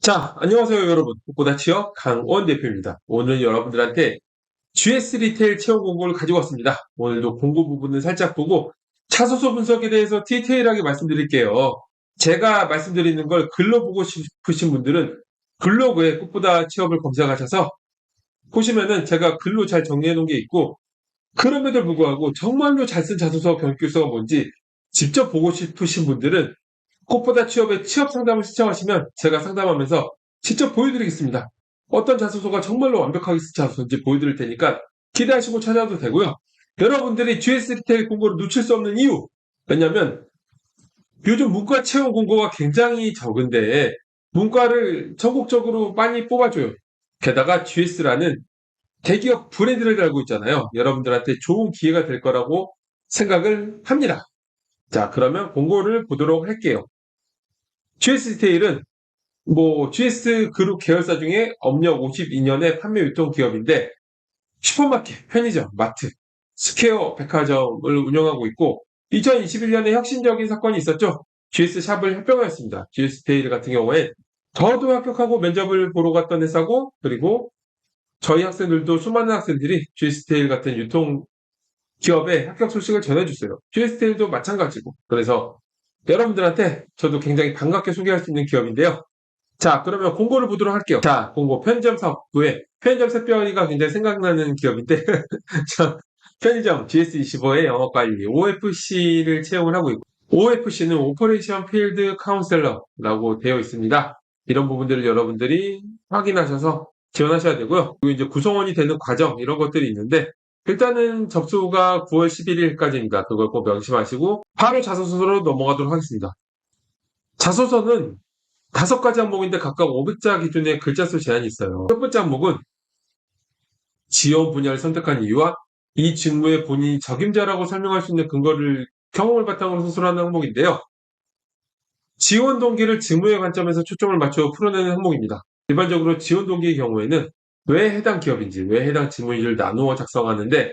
자, 안녕하세요, 여러분. 꽃보다 취업 강원 대표입니다. 오늘 여러분들한테 GS 리테일 채용 공고를 가지고 왔습니다. 오늘도 공고 부분을 살짝 보고 차소서 분석에 대해서 디테일하게 말씀드릴게요. 제가 말씀드리는 걸 글로 보고 싶으신 분들은 블로그에 꽃보다 취업을 검색하셔서 보시면은 제가 글로 잘 정리해 놓은 게 있고, 그럼에도 불구하고 정말로 잘 쓴 자소서 경교서가 뭔지 직접 보고 싶으신 분들은 꽃보다 취업의 취업 상담을 신청하시면 제가 상담하면서 직접 보여드리겠습니다. 어떤 자소서가 정말로 완벽하게 쓴 자소서인지 보여드릴 테니까 기대하시고 찾아도 되고요. 여러분들이 GS 리테일 공고를 놓칠 수 없는 이유. 왜냐면 요즘 문과 채용 공고가 굉장히 적은데 문과를 전국적으로 많이 뽑아줘요. 게다가 GS라는 대기업 브랜드를 달고 있잖아요. 여러분들한테 좋은 기회가 될 거라고 생각을 합니다. 자, 그러면 공고를 보도록 할게요. GS 리테일은 GS 그룹 계열사 중에 업력 52년의 판매 유통 기업인데 슈퍼마켓, 편의점, 마트, 스퀘어 백화점을 운영하고 있고 2021년에 혁신적인 사건이 있었죠. GS 샵을 합병하였습니다. GS 리테일 같은 경우에 저도 합격하고 면접을 보러 갔던 회사고, 그리고 저희 학생들도 수많은 학생들이 GS 리테일 같은 유통 기업의 합격 소식을 전해주세요. GS 리테일도 마찬가지고, 그래서 여러분들한테 저도 굉장히 반갑게 소개할 수 있는 기업인데요. 자, 그러면 공고를 보도록 할게요. 자, 공고 편의점 사업부에 편의점 샛별이가 굉장히 생각나는 기업인데 자, 편의점 GS25의 영업관리 OFC를 채용을 하고 있고, OFC는 오퍼레이션 필드 카운셀러라고 되어 있습니다. 이런 부분들을 여러분들이 확인하셔서 지원하셔야 되고요. 그리고 이제 구성원이 되는 과정 이런 것들이 있는데 일단은 접수가 9월 11일까지입니다. 그걸 꼭 명심하시고 바로 자소서로 넘어가도록 하겠습니다. 자소서는 5가지 항목인데 각각 500자 기준의 글자 수 제한이 있어요. 첫 번째 항목은 지원 분야를 선택한 이유와 이 직무에 본인이 적임자라고 설명할 수 있는 근거를 경험을 바탕으로 서술하는 항목인데요. 지원 동기를 직무의 관점에서 초점을 맞춰 풀어내는 항목입니다. 일반적으로 지원 동기의 경우에는 왜 해당 기업인지, 왜 해당 직무인지를 나누어 작성하는데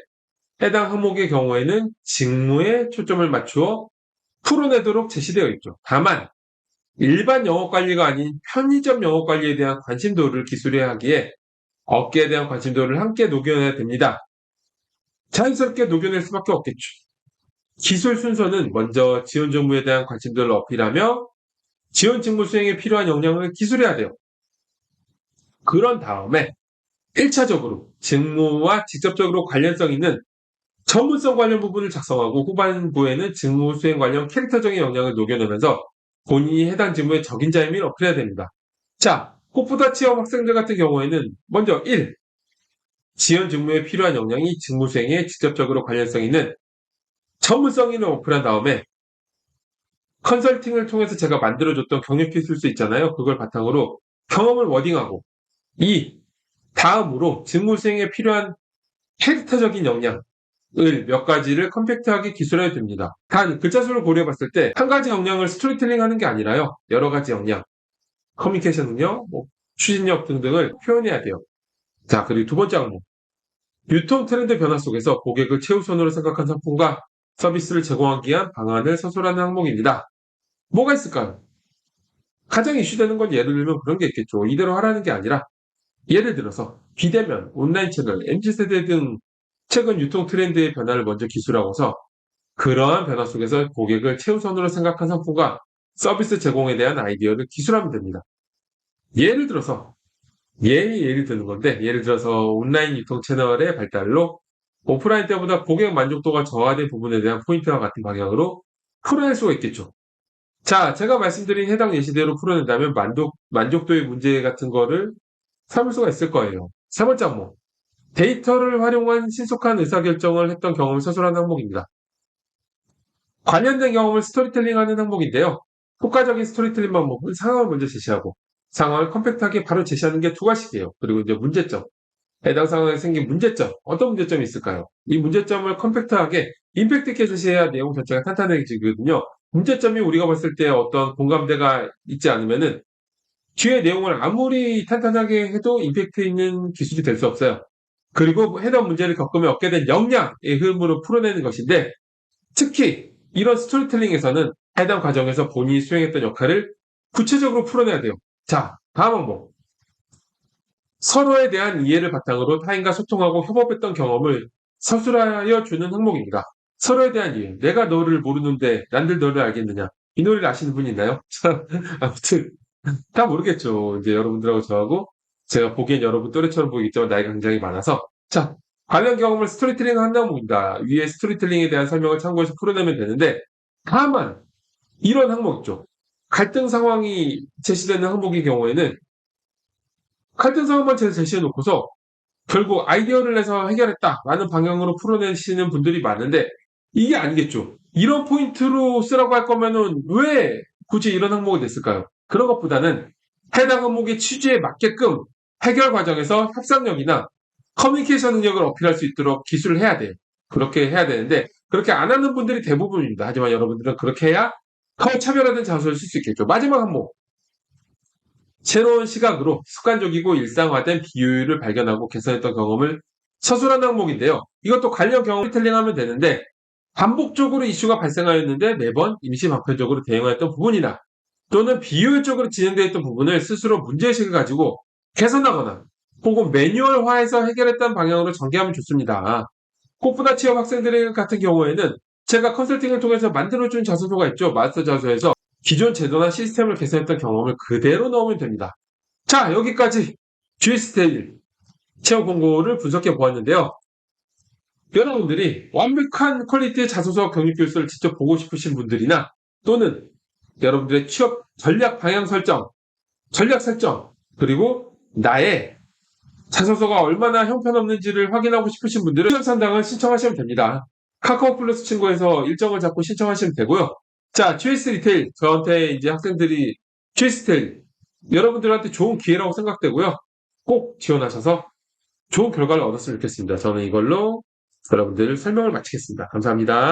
해당 항목의 경우에는 직무에 초점을 맞추어 풀어내도록 제시되어 있죠. 다만 일반 영업관리가 아닌 편의점 영업관리에 대한 관심도를 기술해야 하기에 업계에 대한 관심도를 함께 녹여내야 됩니다. 자연스럽게 녹여낼 수밖에 없겠죠. 기술 순서는 먼저 지원 직무에 대한 관심도를 어필하며 지원 직무 수행에 필요한 역량을 기술해야 돼요. 그런 다음에 1차적으로 직무와 직접적으로 관련성 있는 전문성 관련 부분을 작성하고 후반부에는 직무 수행 관련 캐릭터적인 역량을 녹여내면서 본인이 해당 직무의 적임자임을 어필해야 됩니다. 자, 꽃보다 취업 학생들 같은 경우에는 먼저 1. 지원 직무에 필요한 역량이 직무 수행에 직접적으로 관련성 있는 전문성 있는 어필한 다음에 컨설팅을 통해서 제가 만들어줬던 경력 기술수 있잖아요. 그걸 바탕으로 경험을 워딩하고 2. 다음으로 직무 수행에 필요한 캐릭터적인 역량을 몇 가지를 컴팩트하게 기술해야 됩니다. 단 글자 수를 고려해봤을 때 한 가지 역량을 스토리텔링 하는 게 아니라요. 여러 가지 역량, 커뮤니케이션 능력, 추진력 등등을 표현해야 돼요. 자, 그리고 두 번째 항목. 유통 트렌드 변화 속에서 고객을 최우선으로 생각한 상품과 서비스를 제공하기 위한 방안을 서술하는 항목입니다. 뭐가 있을까요? 가장 이슈되는 건 예를 들면 그런 게 있겠죠. 이대로 하라는 게 아니라 예를 들어서 비대면, 온라인 채널, MZ세대 등 최근 유통 트렌드의 변화를 먼저 기술하고서 그러한 변화 속에서 고객을 최우선으로 생각한 상품과 서비스 제공에 대한 아이디어를 기술하면 됩니다. 예를 들어서 예를 드는 건데, 예를 들어서 온라인 유통 채널의 발달로 오프라인 때보다 고객 만족도가 저하된 부분에 대한 포인트와 같은 방향으로 풀어낼 수가 있겠죠. 자, 제가 말씀드린 해당 예시대로 풀어낸다면 만족도의 문제 같은 거를 삼을 수가 있을 거예요. 세 번째 항목. 데이터를 활용한 신속한 의사결정을 했던 경험을 서술하는 항목입니다. 관련된 경험을 스토리텔링하는 항목인데요. 효과적인 스토리텔링 방법은 상황을 먼저 제시하고 상황을 컴팩트하게 바로 제시하는 게 두 가지예요. 그리고 이제 문제점. 해당 상황에 생긴 문제점. 어떤 문제점이 있을까요? 이 문제점을 컴팩트하게 임팩트 있게 제시해야 내용 전체가 탄탄해지거든요. 문제점이 우리가 봤을 때 어떤 공감대가 있지 않으면은 뒤에 내용을 아무리 탄탄하게 해도 임팩트 있는 기술이 될 수 없어요. 그리고 해당 문제를 겪으면 얻게 된 역량의 흐름으로 풀어내는 것인데, 특히 이런 스토리텔링에서는 해당 과정에서 본인이 수행했던 역할을 구체적으로 풀어내야 돼요. 자, 다음 항목. 서로에 대한 이해를 바탕으로 타인과 소통하고 협업했던 경험을 서술하여 주는 항목입니다. 서로에 대한 이해. 내가 너를 모르는데 난들 너를 알겠느냐. 이 노래를 아시는 분 있나요? 아무튼 다 모르겠죠. 이제 여러분들하고 저하고 제가 보기엔 여러분 또래처럼 보이겠지만 나이가 굉장히 많아서 자 관련 경험을 스토리텔링 한다고 봅니다. 위에 스토리텔링에 대한 설명을 참고해서 풀어내면 되는데 다만 이런 항목 있죠. 갈등 상황이 제시되는 항목의 경우에는 갈등 상황만 제시해 놓고서 결국 아이디어를 내서 해결했다라는 방향으로 풀어내시는 분들이 많은데 이게 아니겠죠. 이런 포인트로 쓰라고 할 거면은 왜 굳이 이런 항목을 냈을까요? 그런 것보다는 해당 항목의 취지에 맞게끔 해결 과정에서 협상력이나 커뮤니케이션 능력을 어필할 수 있도록 기술을 해야 돼요. 그렇게 해야 되는데 그렇게 안 하는 분들이 대부분입니다. 하지만 여러분들은 그렇게 해야 더 차별화된 자소를 쓸 수 있겠죠. 마지막 항목. 새로운 시각으로 습관적이고 일상화된 비유를 발견하고 개선했던 경험을 서술한 항목인데요. 이것도 관련 경험 스토리텔링하면 되는데 반복적으로 이슈가 발생하였는데 매번 임시방편적으로 대응하였던 부분이나 또는 비효율적으로 진행되었던 부분을 스스로 문제의식을 가지고 개선하거나 혹은 매뉴얼화해서 해결했던 방향으로 전개하면 좋습니다. 꽃보다 취업 학생들 같은 경우에는 제가 컨설팅을 통해서 만들어준 자소서가 있죠. 마스터 자소서에서 기존 제도나 시스템을 개선했던 경험을 그대로 넣으면 됩니다. 자, 여기까지 GS테일 채용 공고를 분석해 보았는데요. 여러분들이 완벽한 퀄리티의 자소서 경력 교수를 직접 보고 싶으신 분들이나 또는 여러분들의 취업 전략 방향 설정, 전략 설정, 그리고 나의 자소서가 얼마나 형편없는지를 확인하고 싶으신 분들은 취업 상담을 신청하시면 됩니다. 카카오 플러스 친구에서 일정을 잡고 신청하시면 되고요. 자, GS 리테일 저한테 이제 학생들이 GS 리테일 여러분들한테 좋은 기회라고 생각되고요. 꼭 지원하셔서 좋은 결과를 얻었으면 좋겠습니다. 저는 이걸로 여러분들 설명을 마치겠습니다. 감사합니다.